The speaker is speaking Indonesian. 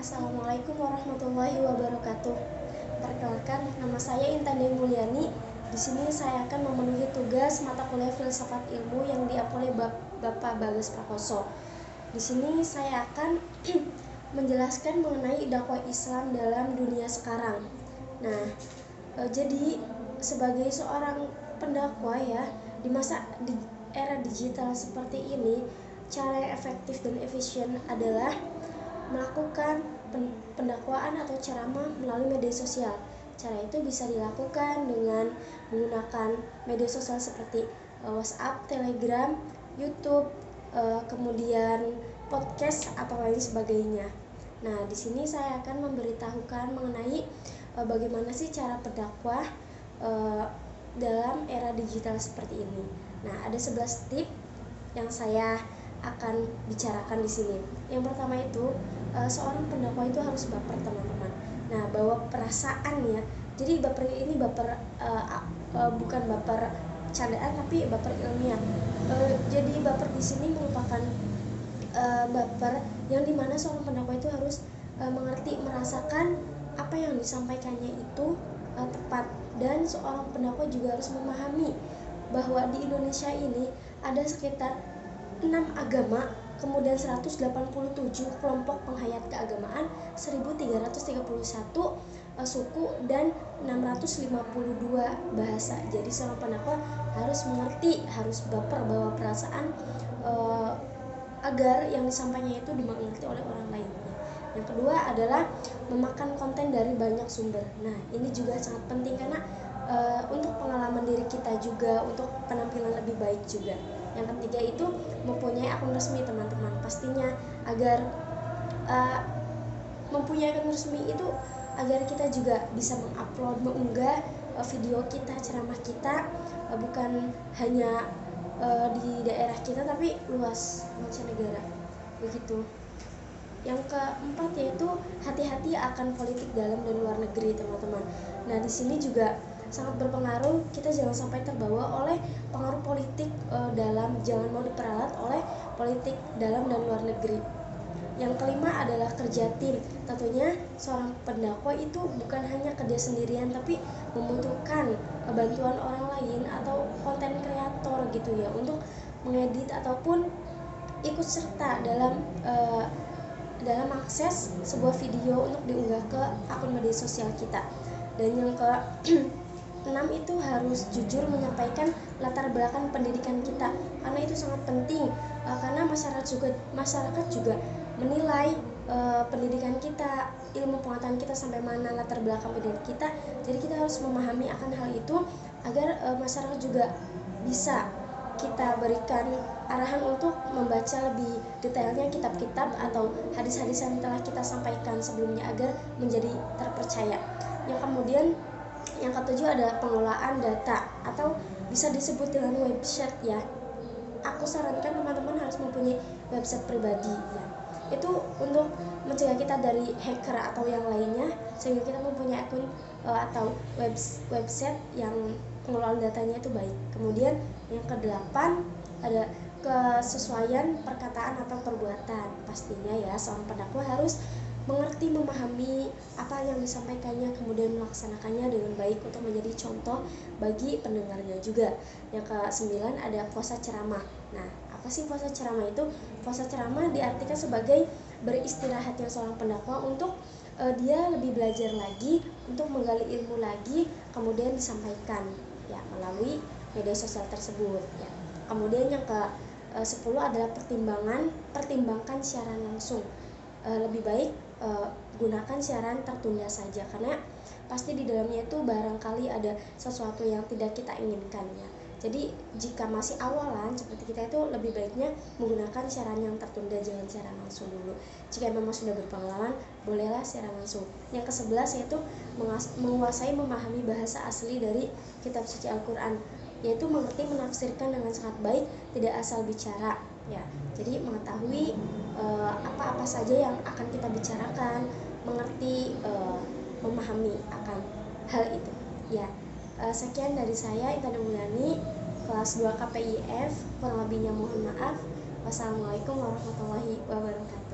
Assalamualaikum warahmatullahi wabarakatuh. Perkenalkan, nama saya Intan Dewi Mulyani. Di sini saya akan memenuhi tugas mata kuliah filsafat ilmu yang diampu oleh Bapak Bagas Prakoso. Di sini saya akan menjelaskan mengenai dakwah Islam dalam dunia sekarang. Nah, jadi sebagai seorang pendakwah ya, di era digital seperti ini, cara yang efektif dan efisien adalah melakukan pendakwaan atau ceramah melalui media sosial. Cara itu bisa dilakukan dengan menggunakan media sosial seperti WhatsApp, Telegram, YouTube, kemudian podcast atau lain sebagainya. Nah, di sini saya akan memberitahukan mengenai bagaimana sih cara berdakwah dalam era digital seperti ini. Nah, ada 11 tips yang saya akan bicarakan di sini. Yang pertama itu, seorang pendakwah itu harus baper, teman-teman. Nah, bawa perasaan ya. Jadi baper ini baper bukan baper candaan, tapi baper ilmiah. Jadi baper di sini merupakan baper yang dimana seorang pendakwah itu harus mengerti, merasakan apa yang disampaikannya itu tepat, dan seorang pendakwah juga harus memahami bahwa di Indonesia ini ada sekitar 6 agama, kemudian 187 kelompok penghayat keagamaan, 1331 suku, dan 652 bahasa. Jadi seorang pendakwah harus mengerti, harus baper, bawa perasaan agar yang disampaikannya itu dimengerti oleh orang lainnya. Yang kedua adalah memakan konten dari banyak sumber. Nah, ini juga sangat penting karena untuk pengalaman diri kita juga, untuk penampilan lebih baik juga. Yang ketiga itu mempunyai akun resmi, teman-teman. Pastinya agar mempunyai akun resmi itu agar kita juga bisa mengupload, mengunggah video kita, ceramah kita, bukan hanya di daerah kita tapi luas mancanegara. Begitu. Yang keempat yaitu hati-hati akan politik dalam dan luar negeri, teman-teman. Nah, di sini juga sangat berpengaruh, kita jangan sampai terbawa oleh pengaruh politik dalam, jangan mau diperalat oleh politik dalam dan luar negeri. Yang kelima adalah kerja tim. Tentunya seorang pendakwah itu bukan hanya kerja sendirian, tapi membutuhkan bantuan orang lain atau konten kreator gitu ya, untuk mengedit ataupun ikut serta dalam akses sebuah video untuk diunggah ke akun media sosial kita. Dan yang ke-6 itu harus jujur menyampaikan latar belakang pendidikan kita, karena itu sangat penting, karena masyarakat juga menilai pendidikan kita, ilmu pengetahuan kita sampai mana, latar belakang pendidikan kita. Jadi kita harus memahami akan hal itu agar masyarakat juga bisa kita berikan arahan untuk membaca lebih detailnya kitab-kitab atau hadis-hadis yang telah kita sampaikan sebelumnya agar menjadi terpercaya. Yang ketujuh adalah pengelolaan data, atau bisa disebut dengan website ya. Aku sarankan teman-teman harus mempunyai website pribadi ya. Itu untuk mencegah kita dari hacker atau yang lainnya, sehingga kita mempunyai akun atau website yang pengelolaan datanya itu baik. Kemudian yang ke-8 ada kesesuaian perkataan atau perbuatan. Pastinya ya, seorang pendakwah harus mengerti, memahami apa yang disampaikannya, kemudian melaksanakannya dengan baik untuk menjadi contoh bagi pendengarnya juga. Yang ke-9 ada puasa ceramah. Nah, apa sih puasa ceramah itu? Puasa ceramah diartikan sebagai beristirahatnya seorang pendakwah untuk dia lebih belajar lagi, untuk menggali ilmu lagi, kemudian disampaikan ya melalui media sosial tersebut ya. Kemudian yang ke-10 adalah pertimbangkan siaran langsung. Lebih baik gunakan siaran tertunda saja, karena pasti di dalamnya itu barangkali ada sesuatu yang tidak kita inginkan ya. Jadi jika masih awalan seperti kita, itu lebih baiknya menggunakan siaran yang tertunda, jangan siaran langsung dulu. Jika memang sudah berpengalaman, bolehlah siaran langsung. Yang ke-11 yaitu menguasai memahami bahasa asli dari kitab suci Al-Quran, yaitu mengerti menafsirkan dengan sangat baik, tidak asal bicara ya. Jadi mengetahui apa-apa saja yang akan kita bicarakan, mengerti, memahami akan hal itu ya. Sekian dari saya, Intan Mulyani, kelas 2 KPIF. Kurang lebihnya mohon maaf. Wassalamualaikum warahmatullahi wabarakatuh.